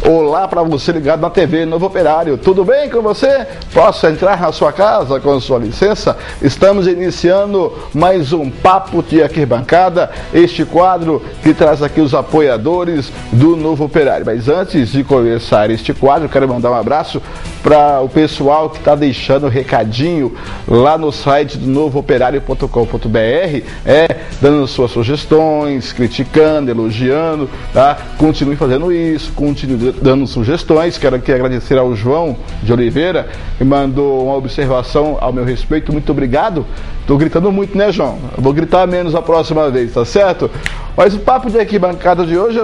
Olá para você ligado na TV Novo Operário, tudo bem com você? Posso entrar na sua casa com sua licença? Estamos iniciando mais um Papo de Arquibancada, este quadro que traz aqui os apoiadores do Novo Operário. Mas antes de começar este quadro, quero mandar um abraço para o pessoal que está deixando recadinho lá no site do novooperário.com.br, dando suas sugestões, criticando, elogiando, tá? Continue fazendo isso, continue dando sugestões. Quero aqui agradecer ao João de Oliveira, que mandou uma observação ao meu respeito. Muito obrigado. Tô gritando muito, né, João? Eu vou gritar menos a próxima vez, tá certo? Mas o Papo de Arquibancada de hoje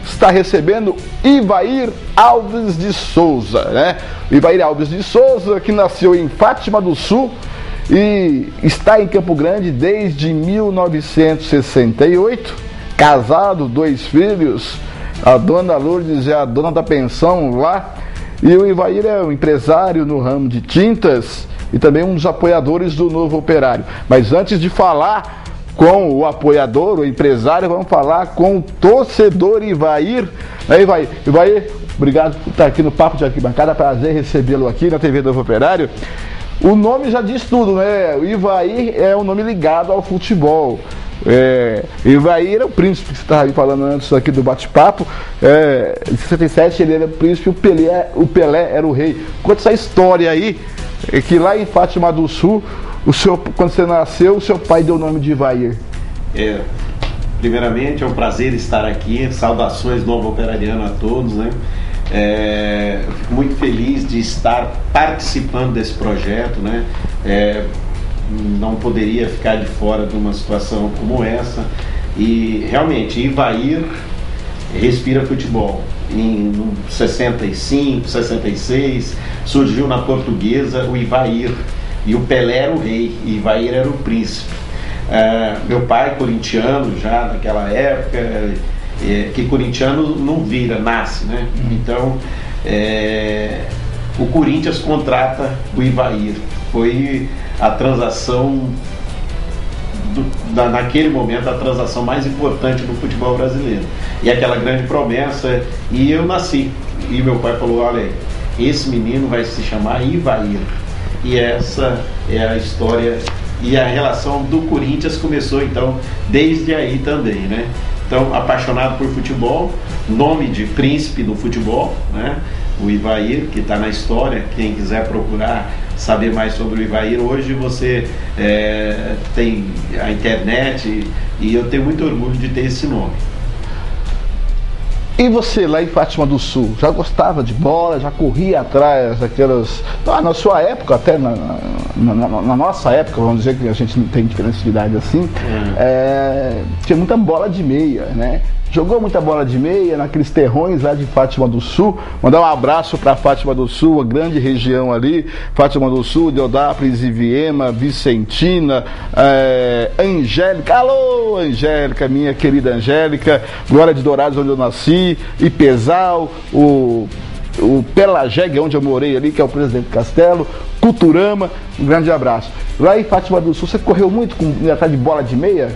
está recebendo Ivair Alves de Souza, né? Ivair Alves de Souza, que nasceu em Fátima do Sul e está em Campo Grande desde 1968, casado, 2 filhos. A dona Lourdes é a dona da pensão lá. E o Ivair é um empresário no ramo de tintas e também um dos apoiadores do Novo Operário. Mas antes de falar com o apoiador, o empresário, vamos falar com o torcedor Ivair. Ivair, obrigado por estar aqui no Papo de Arquibancada, prazer recebê-lo aqui na TV Novo Operário. O nome já diz tudo, né? O Ivair é um nome ligado ao futebol. Ivair é o príncipe que você estava falando antes aqui do bate-papo. Em 67 ele era o príncipe, o Pelé era o rei. Conta essa história aí, que lá em Fátima do Sul, quando você nasceu, o seu pai deu o nome de Ivair. Primeiramente é um prazer estar aqui, saudações Novo Operariano a todos, né? Eu fico muito feliz de estar participando desse projeto, né? Não poderia ficar de fora de uma situação como essa. E realmente Ivair respira futebol. Em 65, 66 surgiu na Portuguesa o Ivair, e o Pelé era o rei e Ivair era o príncipe. Meu pai corintiano já naquela época, que corintiano não vira, nasce, né? Então o Corinthians contrata o Ivair. Foi a transação naquele momento, a transação mais importante do futebol brasileiro, e aquela grande promessa. E eu nasci, e meu pai falou: olha, esse menino vai se chamar Ivair. E essa é a história, e a relação do Corinthians começou então desde aí também, né? Então, apaixonado por futebol, nome de príncipe do futebol, né? O Ivair, que está na história. Quem quiser procurar saber mais sobre o Ivair, hoje você tem a internet, e eu tenho muito orgulho de ter esse nome. E você, lá em Fátima do Sul, já gostava de bola, já corria atrás daquelas... na sua época, até na nossa época, vamos dizer que a gente não tem diferença de idade assim, tinha muita bola de meia, né? Jogou muita bola de meia naqueles terrões lá de Fátima do Sul. Mandar um abraço para Fátima do Sul, a grande região ali, Fátima do Sul, Deodápolis, Iviema, Vicentina, Angélica. Alô, Angélica, minha querida Angélica. Glória de Dourados, onde eu nasci, Ipesal, o Pelageg, onde eu morei ali, que é o Presidente Castelo, Culturama. Um grande abraço. Lá em Fátima do Sul, você correu muito atrás de bola de meia?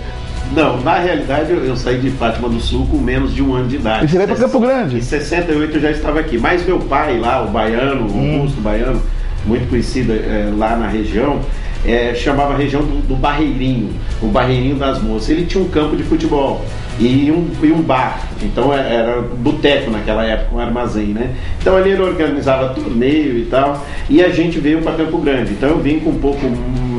Não, na realidade eu saí de Fátima do Sul com menos de 1 ano de idade. E você veio para Campo Grande? Em 68 eu já estava aqui, mas meu pai lá, o Baiano, o Augusto Baiano, muito conhecido lá na região, chamava a região do Barreirinho, o Barreirinho das Moças. Ele tinha um campo de futebol e um bar, então era boteco naquela época, um armazém, né? Então ali ele organizava torneio e tal, e a gente veio para Campo Grande. Então eu vim com um pouco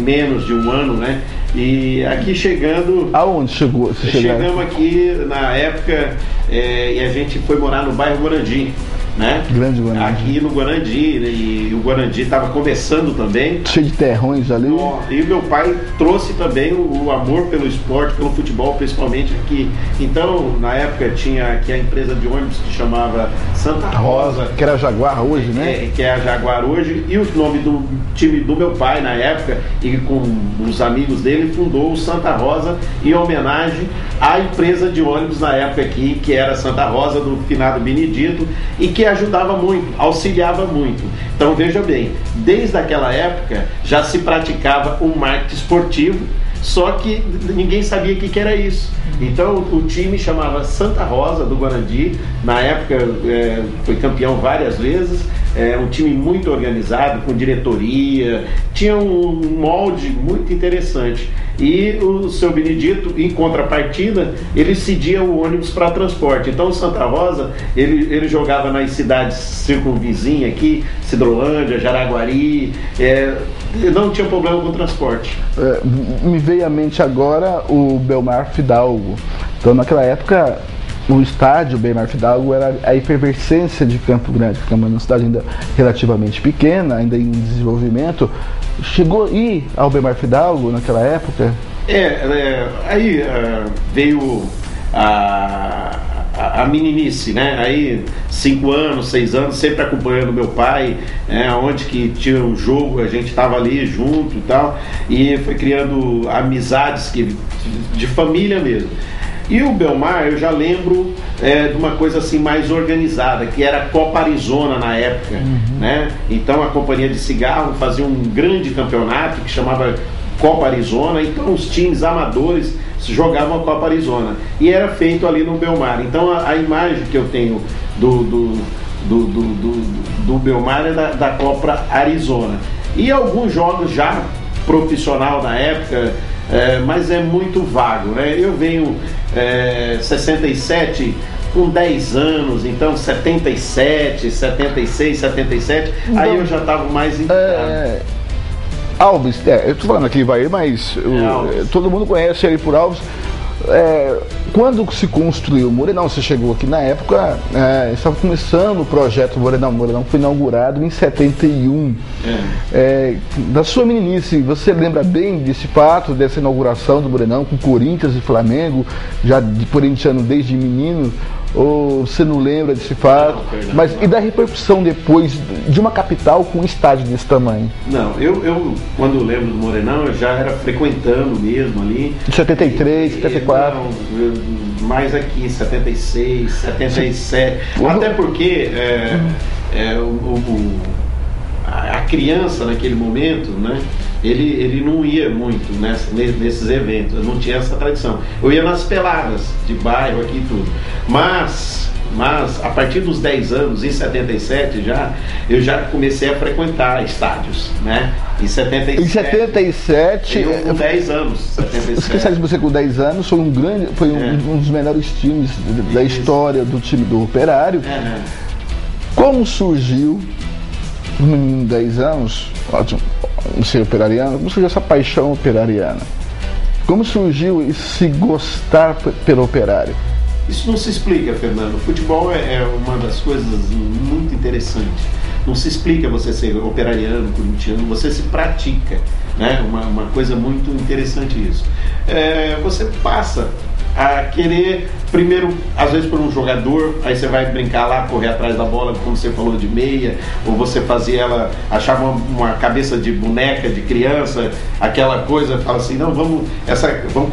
menos de 1 ano, né? E aqui chegando... Aonde chegou? Chegamos aqui na época, e a gente foi morar no bairro Guarandi, né? Grande Guarandi. Aqui no Guarandi, né? E o Guarandi estava começando também. Cheio de terrões ali. E meu pai trouxe também o amor pelo esporte, pelo futebol, principalmente aqui. Então, na época, tinha aqui a empresa de ônibus que chamava Santa Rosa. Que era Jaguar hoje, né? Que é a Jaguar hoje. E o nome do time do meu pai, na época, e com os amigos dele, fundou o Santa Rosa em homenagem à empresa de ônibus na época aqui, que era Santa Rosa, do finado Benedito, e que ajudava muito, auxiliava muito. Então veja bem, desde aquela época já se praticava o marketing esportivo, só que ninguém sabia o que era isso. Então o time chamava Santa Rosa do Guarandi, na época foi campeão várias vezes, um time muito organizado, com diretoria, tinha um molde muito interessante. E o seu Benedito, em contrapartida, ele cedia o ônibus para transporte. Então o Santa Rosa, ele jogava nas cidades circunvizinhas aqui, Cidrolândia, Jaraguari, não tinha problema com o transporte. Me veio à mente agora o Belmar Fidalgo. Então naquela época o estádio Belmar Fidalgo era a efervescência de Campo Grande, que é uma cidade ainda relativamente pequena, ainda em desenvolvimento. Chegou a ir ao Belmar Fidalgo naquela época? Aí veio a meninice, né? Aí 5 anos, 6 anos, sempre acompanhando meu pai, onde que tinha um jogo, a gente estava ali junto e tal, e foi criando amizades de família mesmo. E o Belmar, eu já lembro de uma coisa assim mais organizada, que era a Copa Arizona na época, né? Então a companhia de cigarro fazia um grande campeonato que chamava Copa Arizona, então os times amadores jogavam a Copa Arizona e era feito ali no Belmar. Então a imagem que eu tenho do Belmar é da Copa Arizona, e alguns jogos já profissional na época, mas é muito vago, né? Eu venho 67 com 10 anos, então 77, 76, 77, então, aí eu já estava mais integrado. Alves, eu estou falando aqui Ivair, mas todo mundo conhece ele por Alves. Quando se construiu o Morenão, você chegou aqui na época, estava começando o projeto Morenão. O Morenão foi inaugurado em 71. Da sua meninice, você lembra bem desse fato, dessa inauguração do Morenão com Corinthians e Flamengo, já de corintiano desde menino? Ou você não lembra desse fato? Mas e da repercussão depois de uma capital com um estádio desse tamanho? Não, eu quando lembro do Morenão, eu já era frequentando mesmo ali. 73, 74? Não, mais aqui, 76, 77. Até porque a criança naquele momento, né? Ele não ia muito nesses eventos, eu não tinha essa tradição. Eu ia nas peladas de bairro aqui e tudo. Mas a partir dos 10 anos, em 77 eu já comecei a frequentar estádios, né? Em 77 eu com 10 anos. 77. Você com 10 anos foi um dos melhores times da história do time do Operário. Como surgiu, um menino de 10 anos, um ser operariano, como surgiu essa paixão operariana? Como surgiu esse gostar pelo Operário? Isso não se explica, Fernando. O futebol é uma das coisas muito interessantes. Não se explica você ser operariano, corintiano, você se pratica, né? Uma coisa muito interessante isso. Você passa a querer, primeiro, às vezes por um jogador, aí você vai brincar lá, correr atrás da bola, como você falou, de meia, ou você fazia ela, achava uma cabeça de boneca, de criança, aquela coisa, fala assim, não, vamos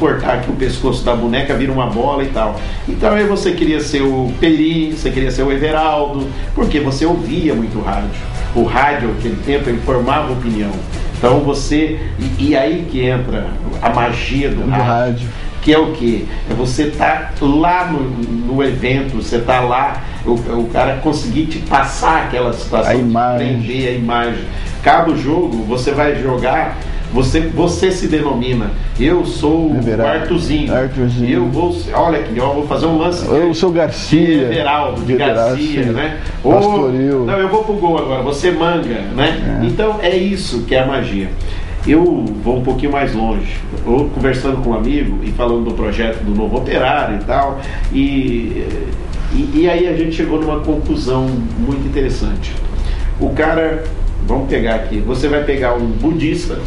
cortar aqui o pescoço da boneca, vira uma bola e tal. Então aí você queria ser o Peri, você queria ser o Everaldo, porque você ouvia muito rádio. O rádio, naquele tempo, ele formava opinião. Então você, e aí que entra a magia do rádio. Que é o quê? É você estar lá no evento, você estar lá, o cara conseguir te passar aquela situação, a imagem. Prender a imagem. Cada jogo, você vai jogar, você se denomina, eu sou o Artuzinho. Eu vou, olha aqui, eu vou fazer um lance. Eu sou Garcia. Everaldo, de Garcia, né? Pastoril. Não, eu vou pro gol agora, você Manga, né? Então é isso que é a magia. Eu vou um pouquinho mais longe, ou conversando com um amigo e falando do projeto do Novo Operário e tal, e aí a gente chegou numa conclusão muito interessante. O cara, vamos pegar aqui, você vai pegar um budista,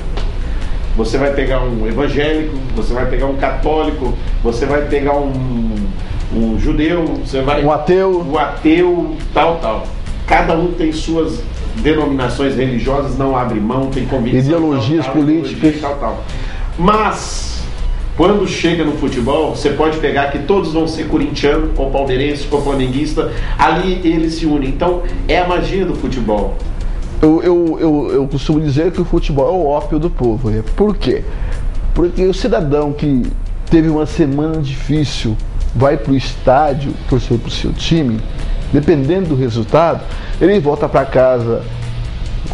você vai pegar um evangélico, você vai pegar um católico, você vai pegar um judeu, você vai... Um ateu. Um ateu, tal. Cada um tem suas denominações religiosas, não abre mão, tem convicção, ideologias políticas, tal. Mas quando chega no futebol, você pode pegar que todos vão ser corintiano, ou palmeirense, ou flamenguista, ali eles se unem. Então é a magia do futebol. Eu costumo dizer que o futebol é o ópio do povo. Por quê? Porque o cidadão que teve uma semana difícil, vai para o estádio torcer para o seu time, dependendo do resultado, ele volta para casa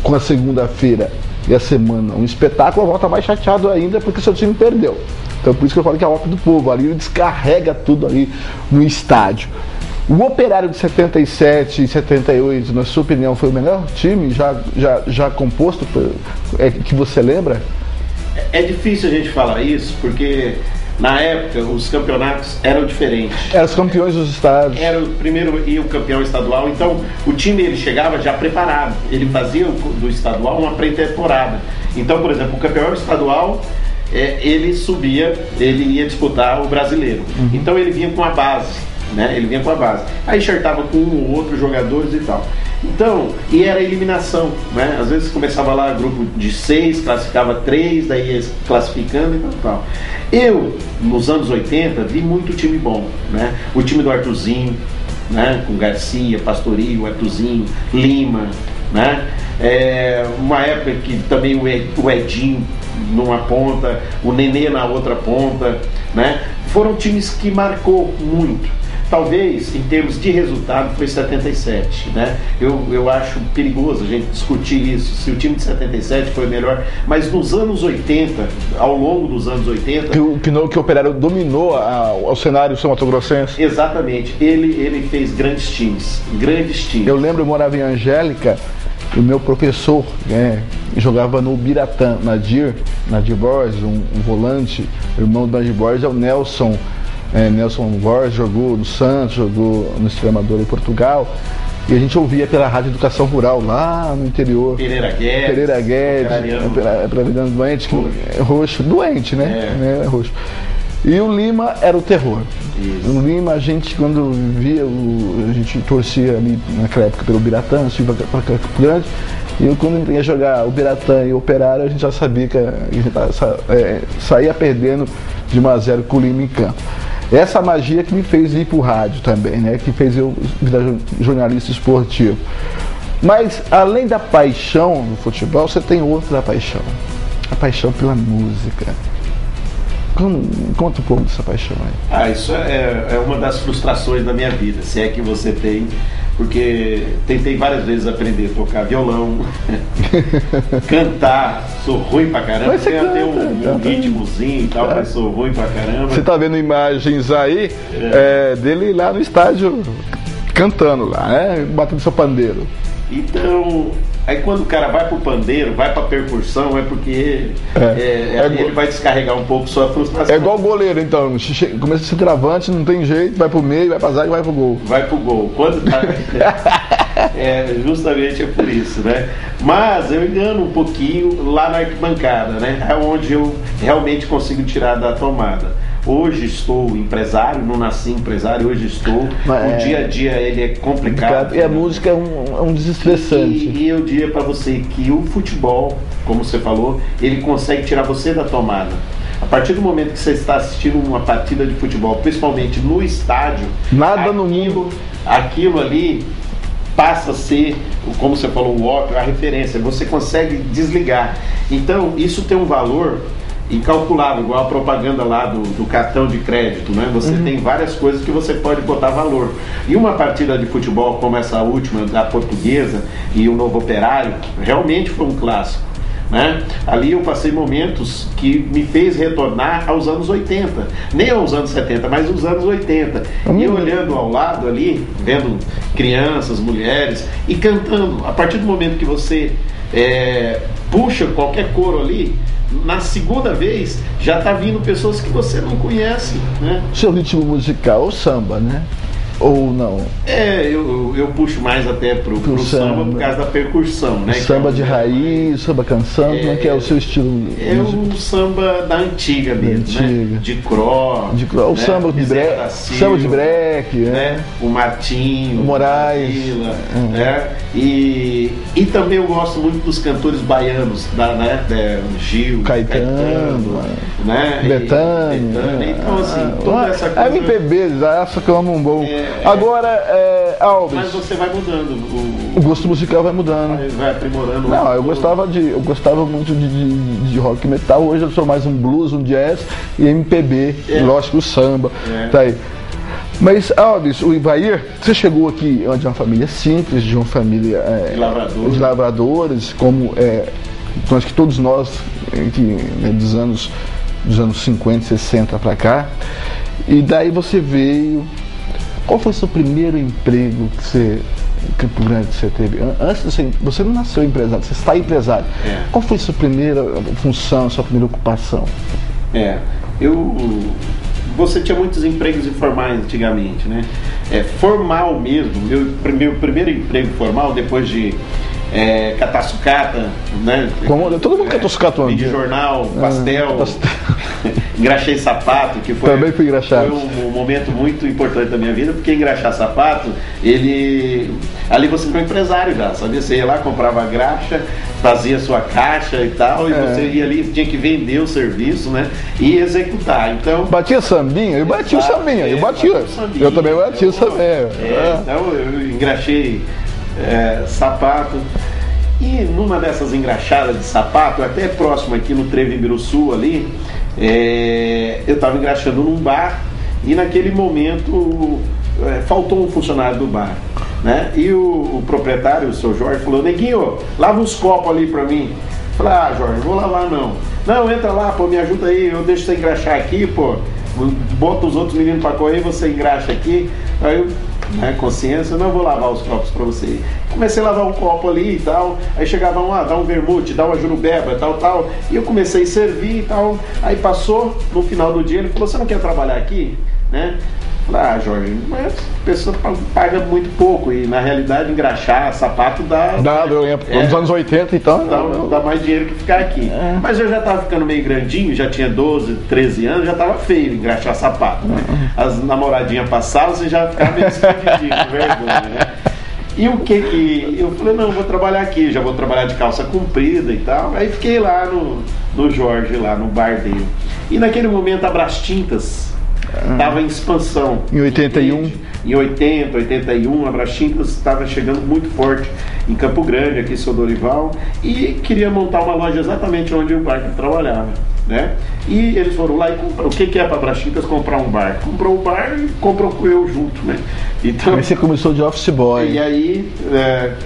com a segunda-feira e a semana um espetáculo, volta mais chateado ainda porque seu time perdeu. Então por isso que eu falo que é a Ópera do Povo, ali ele descarrega tudo ali no estádio. O Operário de 77 e 78, na sua opinião, foi o melhor time já composto, que você lembra? É difícil a gente falar isso, porque na época os campeonatos eram diferentes. Eram os campeões dos estados. Era o primeiro e o campeão estadual, então o time ele chegava já preparado. Ele fazia do estadual uma pré-temporada. Então, por exemplo, o campeão estadual, ele subia, ele ia disputar o brasileiro. Então ele vinha com a base. Né? Ele vinha com a base. Aí enxertava com um ou outro jogadores e tal. Então, e era eliminação, né? Às vezes começava lá grupo de 6, classificava 3, daí ia classificando e tal. Eu, nos anos 80, vi muito time bom, né? O time do Arthurzinho, né? Com Garcia, Pastorio, Arthurzinho, Lima, né? Uma época que também o Edinho numa ponta, o Nenê na outra ponta, né? Foram times que marcou muito. Talvez, em termos de resultado, foi 77, né? Eu acho perigoso a gente discutir isso, se o time de 77 foi melhor, mas nos anos 80, ao longo dos anos 80... Que o Operário dominou o cenário sul-mato-grossense. Exatamente, ele fez grandes times. Eu lembro, eu morava em Angélica, o meu professor jogava no Biratã, Nadir Borges, um volante, irmão do Nadir Borges, é o Nelson Borges, jogou no Santos, jogou no Extremadura em Portugal, e a gente ouvia pela Rádio Educação Rural lá no interior. Pereira Guedes, Praviano doente, roxo, doente, né? Roxo. E o Lima era o terror. Isso. O Lima, a gente, quando via, a gente torcia ali naquela época pelo Biratã, subia para Campo Grande, e eu, quando ia jogar o Biratã e o Operário, a gente já sabia que a gente saía perdendo de 1-0 com o Lima em campo. Essa magia que me fez ir para o rádio também, né? Que fez eu virar jornalista esportivo. Mas, além da paixão do futebol, você tem outra paixão. A paixão pela música. Conta um pouco dessa paixão aí. Isso é uma das frustrações da minha vida, se é que você tem, porque tentei várias vezes aprender a tocar violão, cantar, sou ruim pra caramba, tem até um ritmozinho e tal, mas sou ruim pra caramba. Você tá vendo imagens aí dele lá no estádio cantando lá, né? Batendo seu pandeiro. Então, aí quando o cara vai pro pandeiro, vai pra percussão, é porque ele vai descarregar um pouco sua frustração. É igual o goleiro, então, começa a ser travante, não tem jeito, vai pro meio, vai pra zaga e vai pro gol. Vai pro gol. Quando tá... justamente é por isso, né? Mas eu engano um pouquinho lá na arquibancada, né? É onde eu realmente consigo tirar da tomada. Hoje estou empresário, não nasci empresário, hoje estou. O dia a dia ele é complicado. E a música é um desestressante. E eu diria para você que o futebol, como você falou, ele consegue tirar você da tomada. A partir do momento que você está assistindo uma partida de futebol, principalmente no estádio, aquilo ali passa a ser, como você falou, o ópio, a referência. Você consegue desligar. Então, isso tem um valor incalculável, igual a propaganda lá do cartão de crédito, né? Você tem várias coisas que você pode botar valor. E uma partida de futebol como essa última da Portuguesa e o Novo Operário, realmente foi um clássico, né? Ali eu passei momentos que me fez retornar aos anos 80, nem aos anos 70, mas aos anos 80. E olhando ao lado ali, vendo crianças, mulheres e cantando. A partir do momento que você puxa qualquer coro ali, na segunda vez já tá vindo pessoas que você não conhece, né? Seu ritmo musical, o samba, né? Ou não? Eu puxo mais até pro samba por causa da percussão, né? O samba de raiz, samba canção, como é que é o seu estilo? O samba da antiga mesmo, né? De Cro, o né? Samba de break, né? O Martinho, o Moraes, né? E também eu gosto muito dos cantores baianos, Gil, Caetano, né? Betânia. Então assim, toda essa coisa... MPB, essa que eu amo um bom. Agora, Alves... Mas você vai mudando. O gosto musical vai mudando. Vai aprimorando. Não, eu gostava muito de rock metal. Hoje eu sou mais um blues, um jazz e MPB. Lógico, o samba. Tá aí. Mas, Alves, o Ivair, você chegou aqui de uma família simples, de uma família de lavradores, como acho que todos nós, dos anos 50, 60 para cá. E daí você veio. Qual foi o seu primeiro emprego que você, em Campo Grande, que você teve? Antes você não nasceu empresário, você está empresário. Qual foi a sua primeira função, a sua primeira ocupação? Você tinha muitos empregos informais antigamente, né? Formal mesmo, meu primeiro emprego formal, depois de catar sucata, né? Todo mundo catou sucata um dia. De jornal, pastel, engraxei sapato, que foi, também fui engraxado. Foi um momento muito importante da minha vida, porque engraxar sapato, ali você foi um empresário já, sabia? Você ia lá, comprava a graxa, fazia sua caixa e tal, e você ia ali, tinha que vender o serviço, né? E executar. Então, batia sambinha? Eu batia o sambinha, eu também batia o sambinha. Então eu engraxei sapato. E numa dessas engraxadas de sapato, até próximo aqui no Trevo Ibiruçu ali, eu estava engraxando num bar e naquele momento faltou um funcionário do bar, né? E o proprietário, o seu Jorge, falou: Neguinho, lava uns copos ali pra mim. Eu falei: Jorge, não vou lavar não. Não, entra lá, pô, me ajuda aí, eu deixo você engraxar aqui, pô. Bota os outros meninos pra correr, você engraxa aqui. Aí eu, consciência, não vou lavar os copos pra você. Comecei a lavar um copo ali e tal. Aí chegava dá um vermute, dá uma jurubeba, tal. E eu comecei a servir e tal. Aí passou, no final do dia, ele falou: você não quer trabalhar aqui? Né? Falei: Jorge, mas a pessoa paga muito pouco. E na realidade, engraxar sapato dá. Nos anos 80, então. Dá mais dinheiro que ficar aqui. Mas eu já estava ficando meio grandinho, já tinha 12, 13 anos, já estava feio engraxar sapato. Né? As namoradinhas passavam, você já ficava meio escondidinho, com vergonha, né? E o que eu falei: não, vou trabalhar aqui, já vou trabalhar de calça comprida e tal. Aí fiquei lá no Jorge, lá no bar dele. E naquele momento a Brastintas estava em expansão. Em 81? Em 80, 81, a Brastintas estava chegando muito forte em Campo Grande, aqui em Seu Dorival, e queria montar uma loja exatamente onde o bar trabalhava, né? E eles foram lá e compraram. O que é para a Brastintas comprar um bar? Comprou o bar e comprou com eu junto, né? Então, aí você começou de office boy. E aí,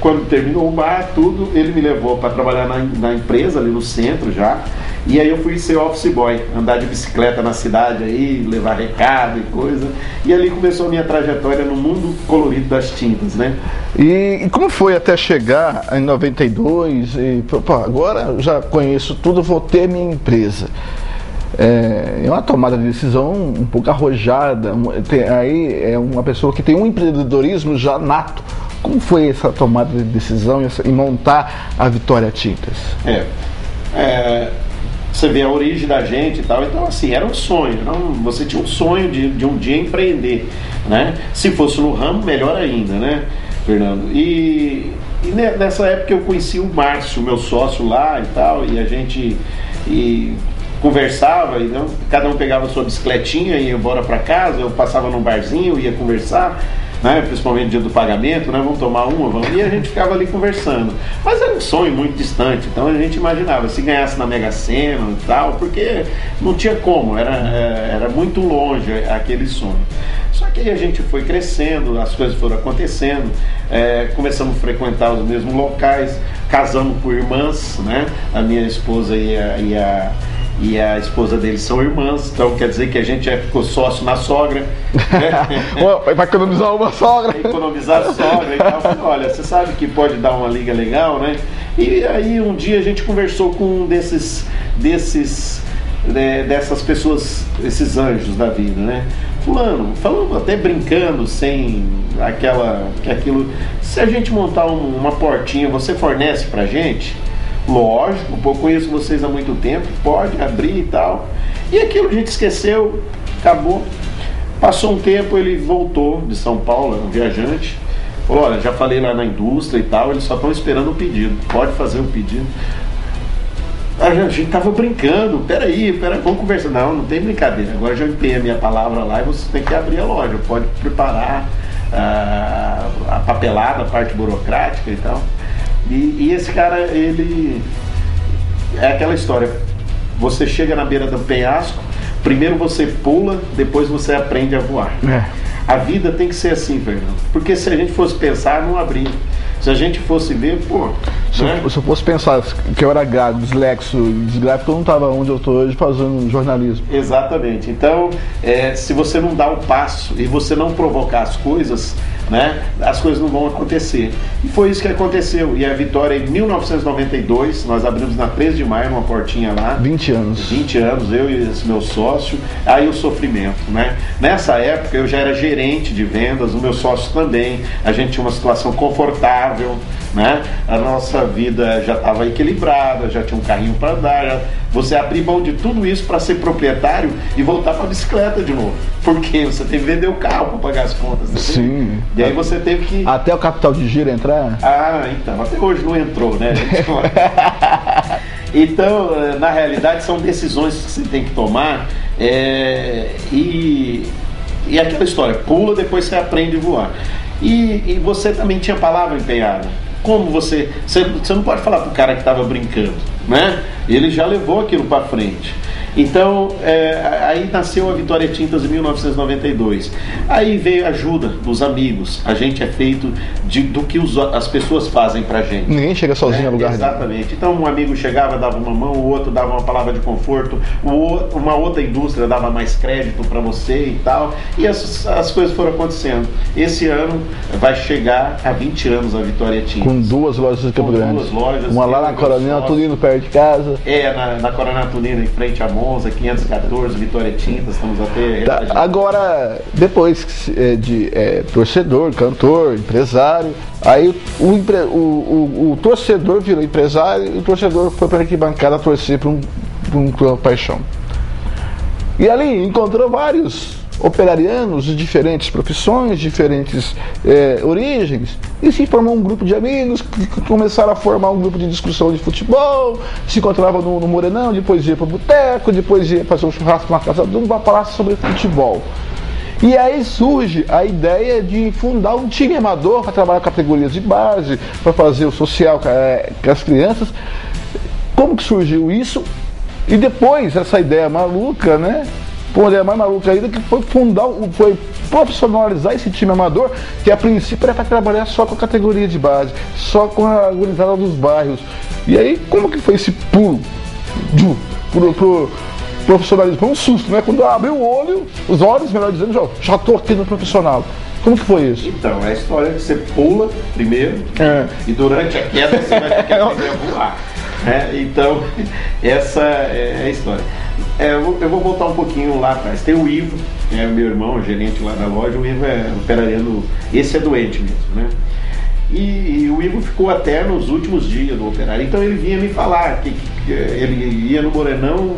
quando terminou o bar, tudo, ele me levou para trabalhar na empresa, ali no centro já. E aí eu fui ser office boy, andar de bicicleta na cidade aí, levar recado e coisa. E ali começou a minha trajetória no mundo colorido das tintas, né? E como foi até chegar em 92 e agora já conheço tudo, vou ter minha empresa? É uma tomada de decisão um pouco arrojada. Aí é uma pessoa que tem um empreendedorismo já nato. Como foi essa tomada de decisão em montar a Vitória Tintas? Você vê a origem da gente e tal, então assim, era um sonho, você tinha um sonho de um dia empreender, né? Se fosse no ramo, melhor ainda, né, Fernando? E nessa época eu conheci o Márcio, meu sócio lá e tal, e a gente conversava, e cada um pegava a sua bicicletinha e ia embora para casa, eu passava num barzinho, ia conversar, né, principalmente no dia do pagamento, né, vamos tomar uma, e a gente ficava ali conversando. Mas era um sonho muito distante, então a gente imaginava, se ganhasse na Mega Sena e tal, porque não tinha como, era muito longe aquele sonho. Só que aí a gente foi crescendo, as coisas foram acontecendo, começamos a frequentar os mesmos locais, casamos por irmãs, né, a minha esposa e a esposa dele são irmãs, então quer dizer que a gente já ficou sócio na sogra, né? Vai economizar uma sogra. Economizar a sogra e tal. Olha, você sabe que pode dar uma liga legal, né? E aí um dia a gente conversou com um dessas pessoas, esses anjos da vida, né? Falando até brincando, sem aquilo, se a gente montar uma portinha, você fornece pra gente? Lógico, eu conheço vocês há muito tempo, pode abrir e tal. E aquilo a gente esqueceu, acabou. Passou um tempo, ele voltou de São Paulo, era um viajante. Falou: olha, já falei lá na indústria e tal, eles só estão esperando o pedido, pode fazer o pedido. A gente tava brincando, peraí, vamos conversar. Não tem brincadeira, agora já empenhei a minha palavra lá e você tem que abrir a loja, pode preparar. a papelada, a parte burocrática e tal. E esse cara, ele é aquela história, você chega na beira do penhasco, primeiro você pula, depois você aprende a voar. A vida tem que ser assim, Fernando, porque se a gente fosse pensar, não abria. Se a gente fosse ver, pô... Se eu fosse pensar que eu era gago, disléxico, eu não estava onde eu estou hoje fazendo jornalismo. Exatamente. Então, se você não dá o passo e você não provocar as coisas, né, as coisas não vão acontecer. E foi isso que aconteceu. E a Vitória, em 1992, nós abrimos na 13 de maio, numa portinha lá. 20 anos. 20 anos, eu e esse meu sócio. Aí o sofrimento, né? Nessa época, eu já era gerente de vendas, o meu sócio também. A gente tinha uma situação confortável, né? A nossa vida já estava equilibrada, já tinha um carrinho para andar. Você abrir mão de tudo isso para ser proprietário e voltar para a bicicleta de novo. Porque você teve que vender o carro para pagar as contas. Sim. E aí você teve que... Até o capital de giro entrar? Então, até hoje não entrou, né? Então, na realidade, são decisões que você tem que tomar e aquela história, pula, depois você aprende a voar. E você também tinha palavra empenhada. Como você não pode falar pro cara que estava brincando, né? Ele já levou aquilo para frente. Então, aí nasceu a Vitória Tintas em 1992. Aí veio a ajuda dos amigos. A gente é feito do que as pessoas fazem pra gente. Ninguém chega sozinho a lugar. Exatamente. Então, um amigo chegava, dava uma mão, o outro dava uma palavra de conforto, uma outra indústria dava mais crédito para você e tal. E as coisas foram acontecendo. Esse ano vai chegar a 20 anos a Vitória Tintas. Com 2 lojas de Campo Grande. 2 lojas. Uma lá na Coronel Tunino, perto de casa. Na Coronel Tunino, em frente à Monza, 514, Vitória Tintas, estamos até... Agora, depois de torcedor, cantor, empresário, aí o torcedor virou empresário e o torcedor foi para a arquibancada torcer para um clube paixão. E ali encontrou vários operarianos de diferentes profissões, diferentes origens, e se formou um grupo de amigos que começaram a formar um grupo de discussão de futebol, se encontravam no Morenão, depois ia para o boteco, depois ia fazer um churrasco na casa de um para falar sobre futebol. E aí surge a ideia de fundar um time amador para trabalhar categorias de base, para fazer o social com as crianças. Como que surgiu isso? E depois essa ideia maluca, né? Pô, a mais maluca ainda que foi profissionalizar esse time amador, que a princípio era para trabalhar só com a categoria de base, só com a gurizada dos bairros. E aí, como que foi esse pulo pro profissionalismo? Foi um susto, né? Quando abriu os olhos, melhor dizendo, já estou aqui no profissional. Como que foi isso? Então, é a história que você pula primeiro e durante a queda você vai ter que aprender a voar. Então, essa é a história. Eu vou voltar um pouquinho lá atrás. Tem o Ivo, meu irmão, o gerente lá da loja. O Ivo é operariano, esse é doente mesmo, né? E o Ivo ficou até nos últimos dias do operário. Então ele vinha me falar que ele ia no Morenão,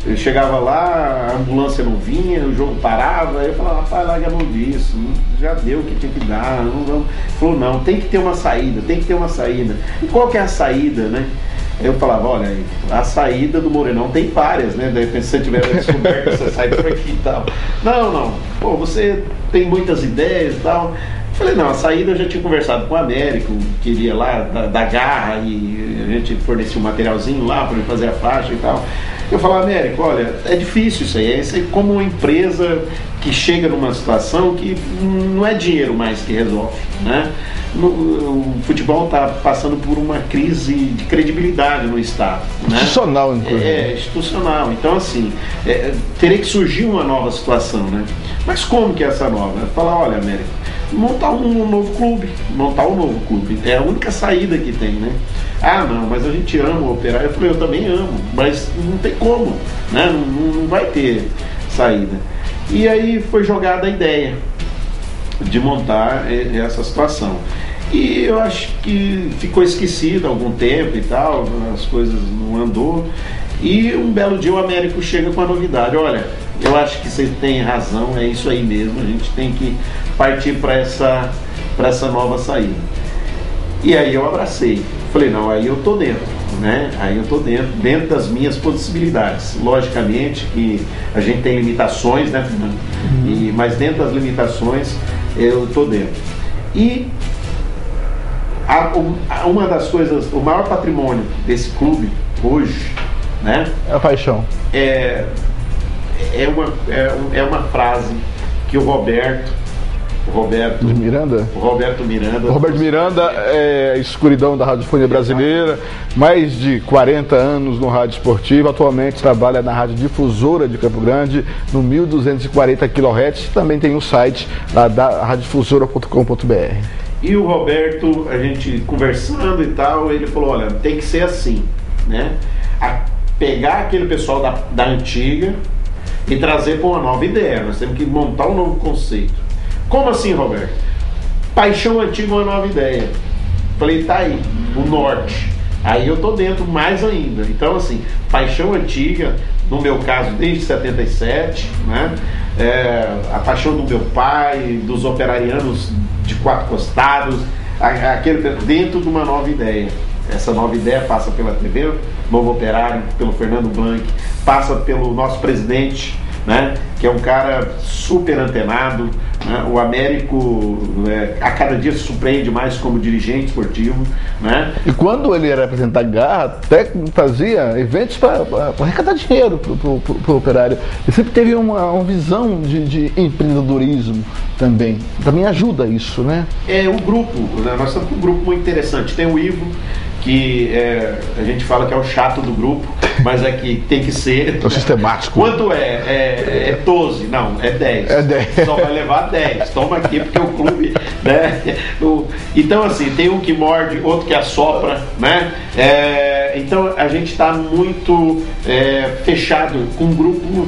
ele chegava lá, a ambulância não vinha, o jogo parava. Aí eu falava, rapaz, larga a mão disso, já deu o que tinha que dar. Ele falou, não, tem que ter uma saída, tem que ter uma saída. E qual que é a saída, né? Eu falava, olha, a saída do Morenão tem várias, né? De repente, se você tiver descoberto, você sai por aqui e tal. Não, pô, você tem muitas ideias e tal. Eu falei, não, a saída eu já tinha conversado com o Américo, que iria lá da garra e a gente fornecia um materialzinho lá para ele fazer a faixa e tal. Eu falava, Américo, olha, é difícil isso aí, é como uma empresa que chega numa situação que não é dinheiro mais que resolve, né? O futebol está passando por uma crise de credibilidade no Estado, né? Institucional, inclusive. Institucional. Então, assim, teria que surgir uma nova situação, né? Mas como que é essa nova? Falar, olha, Américo, montar um novo clube. É a única saída que tem, né? Ah, não, mas a gente ama o Operário. Eu falei, eu também amo, mas não tem como, né? Não vai ter saída. E aí foi jogada a ideia de montar essa situação. E eu acho que ficou esquecido há algum tempo e tal, as coisas não andou. E um belo dia o Américo chega com a novidade, olha, eu acho que você tem razão, é isso aí mesmo, a gente tem que partir para essa nova saída. E aí eu abracei, falei, não, aí eu tô dentro, né? Aí eu tô dentro das minhas possibilidades. Logicamente que a gente tem limitações, né, Fernando? Mas dentro das limitações eu estou dentro. E uma das coisas, o maior patrimônio desse clube hoje, né? É a paixão. É uma frase que o Roberto Miranda. O Roberto Miranda é a escuridão da radiofonia brasileira, mais de 40 anos no rádio esportivo, atualmente trabalha na Rádio Difusora de Campo Grande, no 1240 kHz, também tem um site lá da radiodifusora.com.br. E o Roberto, a gente conversando e tal, ele falou, olha, tem que ser assim, né? Pegar aquele pessoal da antiga e trazer para uma nova ideia, nós temos que montar um novo conceito. Como assim, Roberto? Paixão antiga é uma nova ideia. Falei, tá aí, o norte. Aí eu tô dentro mais ainda. Então, assim, paixão antiga, no meu caso, desde 77, né? A paixão do meu pai, dos operarianos de quatro costados, aquele dentro de uma nova ideia. Essa nova ideia passa pela TV Novo Operário, pelo Fernando Blanc, passa pelo nosso presidente, né, que é um cara super antenado, né, o Américo a cada dia se surpreende mais como dirigente esportivo, né? E quando ele era representar Garra, até fazia eventos para arrecadar dinheiro para o operário. Ele sempre teve uma visão de empreendedorismo também ajuda isso, né? O grupo, né, nós estamos com um grupo muito interessante, tem o Ivo, que a gente fala que é o chato do grupo, mas é que tem que ser. É o sistemático. Quanto é 12? Não, é 10. É 10. Só vai levar 10. Toma aqui, porque o clube, né? Então, assim, tem um que morde, outro que assopra, né? Então, a gente está muito fechado com um grupo.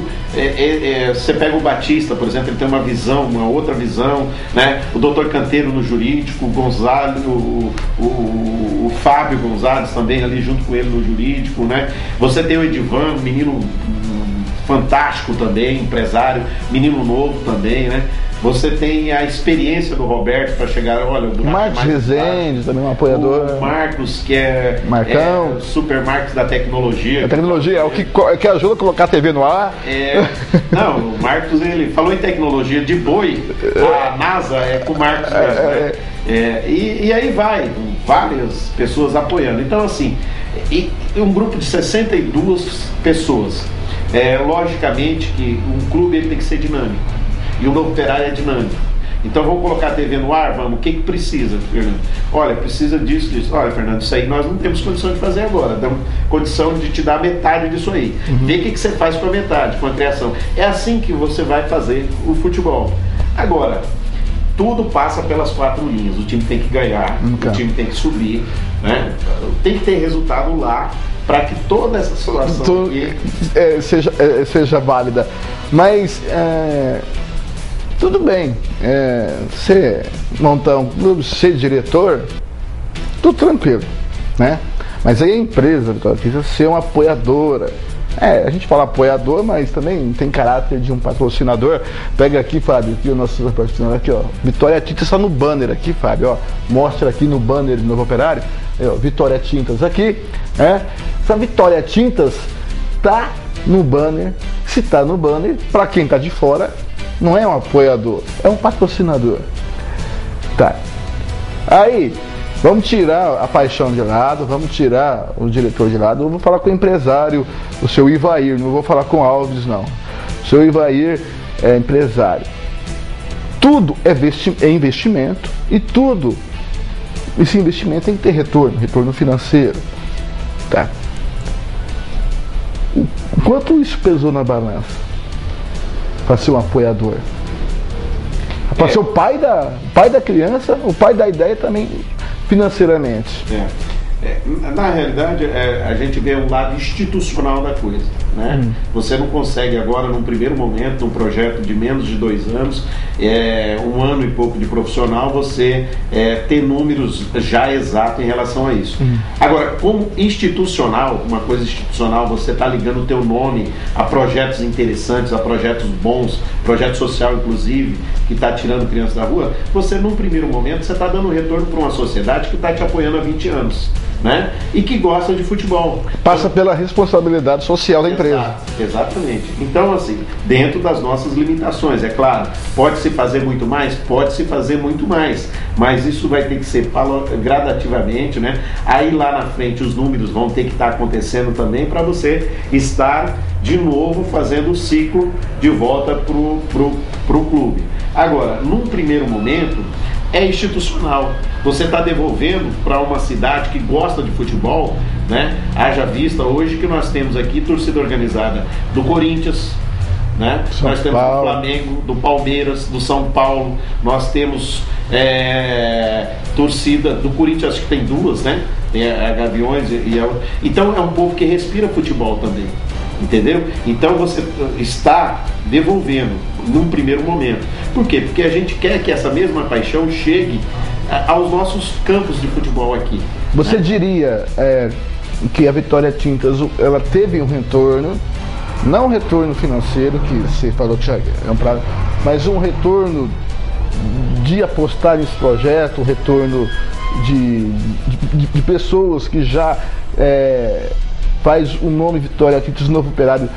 Você pega o Batista, por exemplo, ele tem uma visão, uma outra visão, né? O Dr. Canteiro no jurídico, o Gonzalo, o Fábio Gonzalez também ali junto com ele no jurídico, né? Você tem o Edivan, um menino fantástico também, empresário, menino novo também, né? Você tem a experiência do Roberto para chegar, olha, o Marcos Rezende, também um apoiador. O Marcos, que é Marcão, super Marcos da tecnologia. A tecnologia é o que ajuda a colocar a TV no ar. Não, o Marcos, ele falou em tecnologia de boi, a NASA é com o Marcos mesmo, né? E aí vai, várias pessoas apoiando. Então, assim, um grupo de 62 pessoas. Logicamente que um clube ele tem que ser dinâmico. E o Novo Operário é dinâmico. Então vamos colocar a TV no ar? Vamos. O que precisa, Fernando? Olha, precisa disso. Olha, Fernando, isso aí nós não temos condição de fazer agora. Temos condição de te dar metade disso aí. Vê o que você faz com a metade, com a criação. É assim que você vai fazer o futebol. Agora, tudo passa pelas 4 linhas. O time tem que ganhar, o time tem que subir, né? Tem que ter resultado lá para que toda essa situação aqui seja válida. Mas tudo bem, você montar um clube, ser diretor, tudo tranquilo, né? Mas aí a empresa, Vitória, precisa ser uma apoiadora. A gente fala apoiador, mas também tem caráter de um patrocinador. Pega aqui, Fábio, aqui o nosso patrocinador aqui, ó. Vitória Tintas está no banner aqui, Fábio, ó. Mostra aqui no banner do Novo Operário, Vitória Tintas aqui, Essa Vitória Tintas tá no banner. Se tá no banner, para quem tá de fora, não é um apoiador, é um patrocinador. Tá. Aí, vamos tirar a paixão de lado, vamos tirar o diretor de lado. Eu vou falar com o empresário, o seu Ivair, não vou falar com o Alves, não. O seu Ivair é empresário. Tudo é investimento e tudo, esse investimento tem que ter retorno financeiro. Tá. Quanto isso pesou na balança? Para ser um apoiador? Para ser o pai da criança, o pai da ideia também financeiramente. Na realidade, a gente vê um lado institucional da coisa, né? Você não consegue agora, num primeiro momento, num projeto de menos de 2 anos, 1 ano e pouco de profissional, você ter números já exatos em relação a isso. Agora, como institucional, uma coisa institucional, você está ligando o teu nome a projetos interessantes, a projetos bons, projeto social inclusive, que está tirando crianças da rua, você num primeiro momento, você está dando retorno para uma sociedade que está te apoiando há 20 anos. Né? E que gosta de futebol. Passa pela responsabilidade social da empresa. Exatamente. Então, assim, dentro das nossas limitações, é claro, pode-se fazer muito mais? Pode-se fazer muito mais, mas isso vai ter que ser gradativamente, né? Aí lá na frente os números vão ter que estar acontecendo também para você estar de novo fazendo o ciclo de volta pro clube. Agora, num primeiro momento, é institucional. Você está devolvendo para uma cidade que gosta de futebol, né? Haja vista hoje que nós temos aqui torcida organizada do Corinthians, né? Nós temos do Flamengo, do Palmeiras, do São Paulo, nós temos torcida do Corinthians, acho que tem duas, né? Tem a Gaviões então é um povo que respira futebol também. Entendeu? Então você está devolvendo num primeiro momento. Por quê? Porque a gente quer que essa mesma paixão chegue aos nossos campos de futebol aqui. Você diria que a Vitória Tintas ela teve um retorno, não um retorno financeiro, que você falou que já é um prazo, mas um retorno de apostar nesse projeto, um retorno de pessoas que já faz o nome Vitória Tintas Novo Operário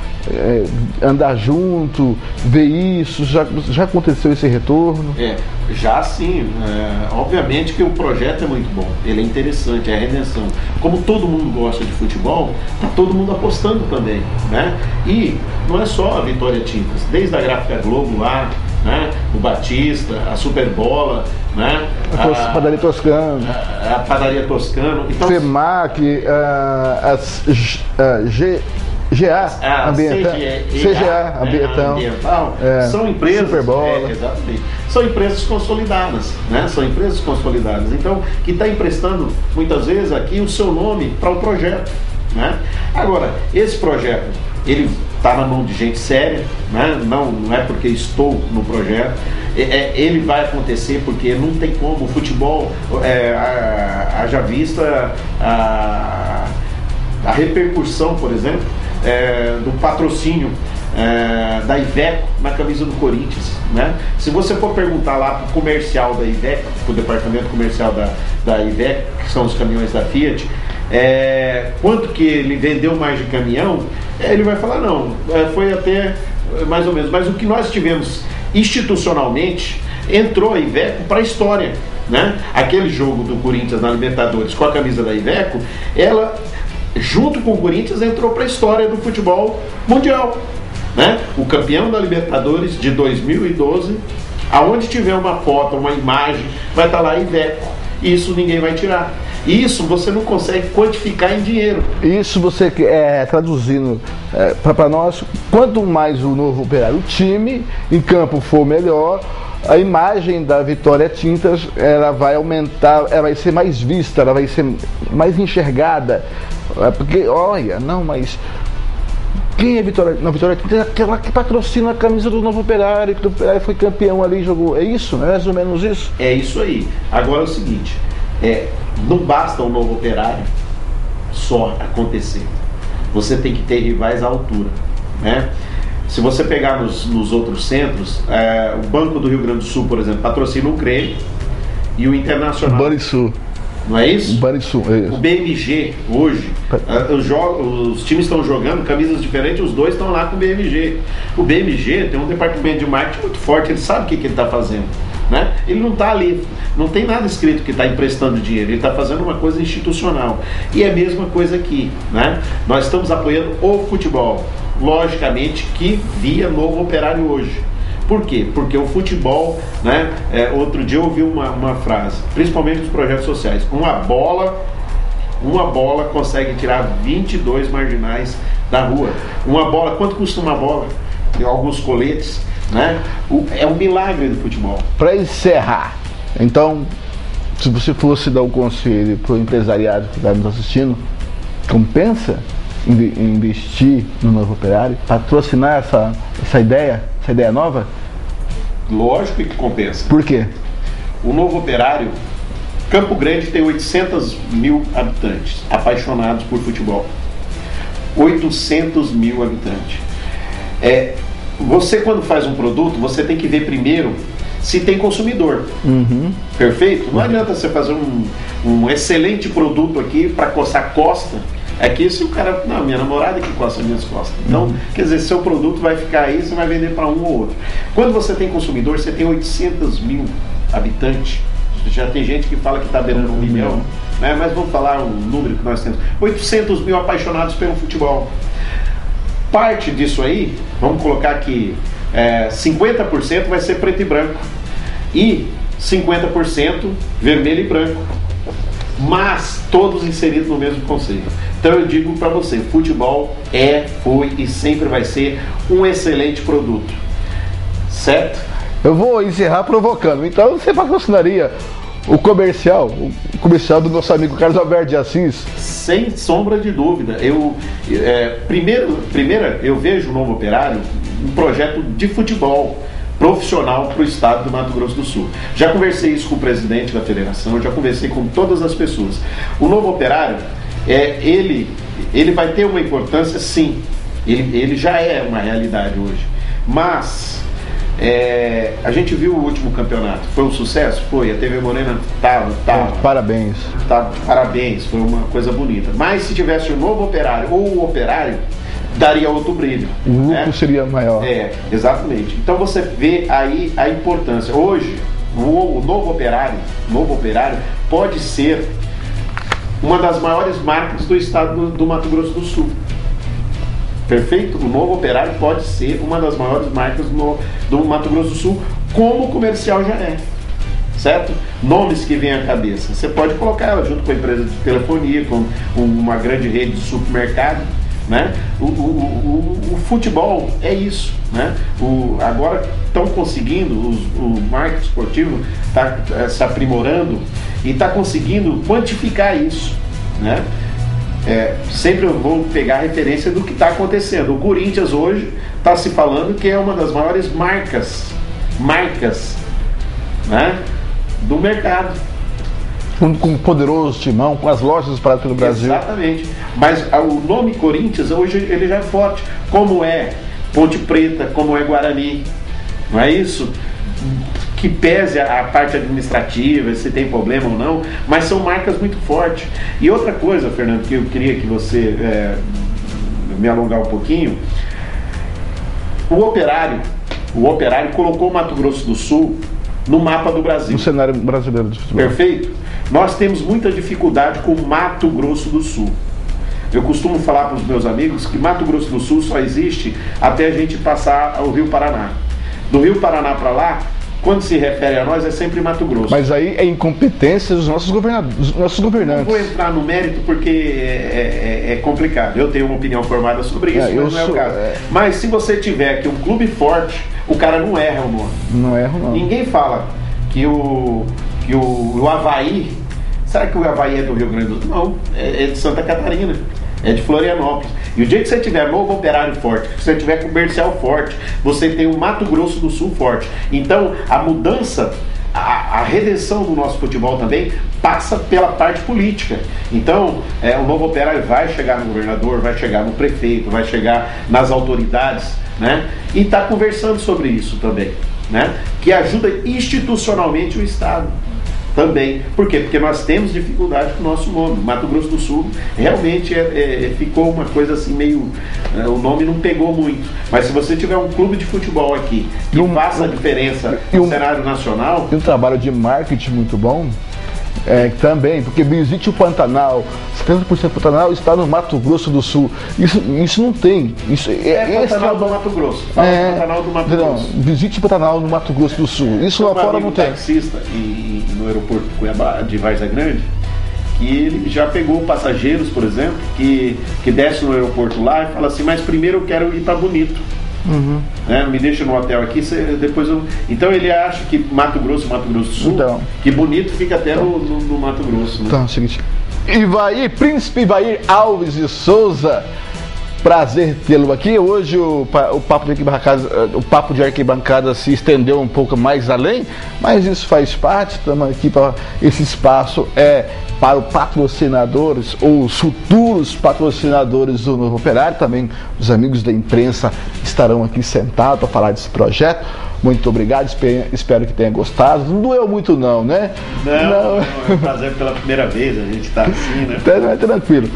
andar junto, ver isso, já aconteceu esse retorno? Já sim, obviamente que o projeto é muito bom, ele é interessante, é a redenção. Como todo mundo gosta de futebol, está todo mundo apostando também, né? E não é só a Vitória Tintas, desde a Gráfica Globo lá, né? O Batista, a Superbola, né? A Padaria Toscano. A Padaria Toscano. Então, FEMAC, GA Ambiental, CGA Ambiental, são empresas, Superbola. Exatamente, são empresas consolidadas, né? São empresas consolidadas, então, que está emprestando muitas vezes aqui o seu nome para o projeto, né? Agora, esse projeto, ele está na mão de gente séria, né? Não é porque estou no projeto, ele vai acontecer porque não tem como. O futebol, haja vista a repercussão, por exemplo, do patrocínio da Iveco na camisa do Corinthians, né? Se você for perguntar lá para o comercial da Iveco, para o departamento comercial da Iveco, que são os caminhões da Fiat, quanto que ele vendeu mais de caminhão, ele vai falar não, foi até mais ou menos, mas o que nós tivemos institucionalmente entrou a Iveco para a história, né? Aquele jogo do Corinthians na Libertadores com a camisa da Iveco, ela junto com o Corinthians entrou para a história do futebol mundial, né? O campeão da Libertadores de 2012, aonde tiver uma foto, uma imagem, vai estar lá Iveco. Isso ninguém vai tirar. Isso você não consegue quantificar em dinheiro. Isso você traduzindo para nós, quanto mais o Novo Operário, o time em campo for melhor, a imagem da Vitória Tintas ela vai aumentar, ela vai ser mais vista, ela vai ser mais enxergada. Porque, olha, não, mas quem é Vitória? Não, Vitória Tintas é aquela que patrocina a camisa do Novo Operário, que o Operário foi campeão ali, jogou. É isso? É mais ou menos isso? É isso aí. Agora é o seguinte, não basta o Novo Operário só acontecer. Você tem que ter rivais à altura, né? Se você pegar nos outros centros, o Banco do Rio Grande do Sul, por exemplo, patrocina o CREI e o Internacional. O Banrisul. Não é isso? O Banrisul, é isso. O BMG, hoje, os times estão jogando camisas diferentes, os dois estão lá com o BMG. O BMG tem um departamento de marketing muito forte, ele sabe o que ele está fazendo, né? Ele não está ali, não tem nada escrito que está emprestando dinheiro, ele está fazendo uma coisa institucional. E é a mesma coisa aqui, né? Nós estamos apoiando o futebol, logicamente que via Novo Operário hoje. Por quê? Porque o futebol, né? Outro dia eu ouvi uma frase, principalmente nos projetos sociais: uma bola consegue tirar 22 marginais da rua. Uma bola, quanto custa uma bola? Tem alguns coletes, né? É um milagre do futebol. Para encerrar, então, se você fosse dar um conselho para o empresariado que está nos assistindo, compensa investir no Novo Operário, patrocinar essa ideia nova? Lógico que compensa. Por quê? O Novo Operário, Campo Grande tem 800 mil habitantes apaixonados por futebol. 800 mil habitantes. Você, quando faz um produto, você tem que ver primeiro se tem consumidor. Uhum. Perfeito? Não adianta você fazer um excelente produto aqui para coçar costa É que se o cara, não, minha namorada que coça as minhas costas. Então, quer dizer, seu produto vai ficar aí, você vai vender para um ou outro. Quando você tem consumidor, você tem 800 mil habitantes. Já tem gente que fala que está beirando 1 milhão, né? Mas vamos falar um número que nós temos. 800 mil apaixonados pelo futebol. Parte disso aí, vamos colocar que 50% vai ser preto e branco e 50% vermelho e branco, mas todos inseridos no mesmo conceito. Então eu digo para você, futebol foi e sempre vai ser um excelente produto, certo? Eu vou encerrar provocando. Então você patrocinaria o comercial do nosso amigo Carlos Alberto de Assis? Sem sombra de dúvida. Primeiro eu vejo o Novo Operário um projeto de futebol profissional para o estado do Mato Grosso do Sul. Já conversei isso com o presidente da federação, já conversei com todas as pessoas. O Novo Operário, ele vai ter uma importância, sim. Ele já é uma realidade hoje. Mas a gente viu o último campeonato, foi um sucesso? Foi, a TV Morena tava. Parabéns. Parabéns, foi uma coisa bonita. Mas se tivesse o Novo Operário ou o Operário, daria outro brilho. O lucro seria maior. Exatamente. Então você vê aí a importância. Hoje, o Novo Operário pode ser uma das maiores marcas do estado do Mato Grosso do Sul. Perfeito? O Novo Operário pode ser uma das maiores marcas do Mato Grosso do Sul, como o comercial já é. Certo? Nomes que vêm à cabeça. Você pode colocar ela junto com a empresa de telefonia, com uma grande rede de supermercado. Né? O futebol é isso, né? Agora estão conseguindo, o marketing esportivo está se aprimorando e está conseguindo quantificar isso, né? Sempre eu vou pegar a referência do que está acontecendo. O Corinthians hoje está se falando que é uma das maiores marcas, né, do mercado. Com um poderoso timão, com as lojas espalhadas pelo Brasil. Exatamente. Mas o nome Corinthians hoje ele já é forte. Como é Ponte Preta, como é Guarani. Não é isso? Que pese a parte administrativa, se tem problema ou não, mas são marcas muito fortes. E outra coisa, Fernando, que eu queria que você me alongar um pouquinho. O Operário colocou o Mato Grosso do Sul no mapa do Brasil. No cenário brasileiro de futebol. Perfeito? Nós temos muita dificuldade com o Mato Grosso do Sul. Eu costumo falar para os meus amigos que Mato Grosso do Sul só existe até a gente passar o Rio Paraná. Do Rio Paraná para lá, quando se refere a nós, é sempre Mato Grosso. Mas aí é incompetência dos nossos governantes. Não vou entrar no mérito porque é complicado. Eu tenho uma opinião formada sobre isso, mas não é o caso. Mas se você tiver aqui um clube forte, o cara não erra o nome. Não erra, não. Ninguém fala que o Avaí... Será que o Avaí é do Rio Grande do Sul? Não, é de Santa Catarina, é de Florianópolis. E o dia que você tiver Novo Operário forte, que você tiver comercial forte, você tem o Mato Grosso do Sul forte. Então, a mudança, a redenção do nosso futebol também passa pela parte política. Então, o Novo Operário vai chegar no governador, vai chegar no prefeito, vai chegar nas autoridades, né? E está conversando sobre isso também, né? Que ajuda institucionalmente o Estado. Também. Por quê? Porque nós temos dificuldade com o nosso nome. Mato Grosso do Sul realmente ficou uma coisa assim meio... o nome não pegou muito. Mas se você tiver um clube de futebol aqui que faça a diferença no cenário nacional... E um trabalho de marketing muito bom também, porque visite o Pantanal, 70% do Pantanal está no Mato Grosso do Sul. Isso não tem. Pantanal do Mato Grosso. Pantanal do Mato Grosso. Visite o Pantanal no Mato Grosso do Sul. Isso lá fora não tem. Taxista no aeroporto de Cuiabá, de Várzea Grande, que ele já pegou passageiros, por exemplo, que desce no aeroporto lá e fala assim, mas primeiro eu quero ir para Bonito. Né? Me deixa no hotel aqui, depois eu... Então ele acha que Mato Grosso do Sul, que Bonito fica até no Mato Grosso, né? Então é o seguinte, Príncipe Ivair Alves de Souza, prazer tê-lo aqui. Hoje o papo de arquibancada se estendeu um pouco mais além, mas isso faz parte. Estamos aqui para esse espaço para os patrocinadores ou os futuros patrocinadores do Novo Operário. Também os amigos da imprensa estarão aqui sentados para falar desse projeto. Muito obrigado, espero que tenha gostado. Não doeu muito não, né? Não, é um prazer pela primeira vez a gente estar assim, né? Tranquilo.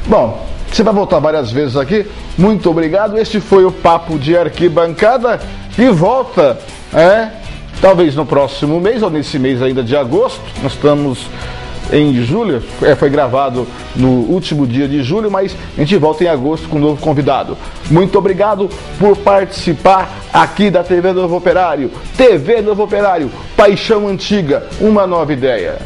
Bom, você vai voltar várias vezes aqui. Muito obrigado. Este foi o Papo de Arquibancada, que volta, talvez no próximo mês, ou nesse mês ainda de agosto. Nós estamos em julho, foi gravado no último dia de julho, mas a gente volta em agosto com um novo convidado. Muito obrigado por participar aqui da TV Novo Operário. TV Novo Operário, paixão antiga, uma nova ideia.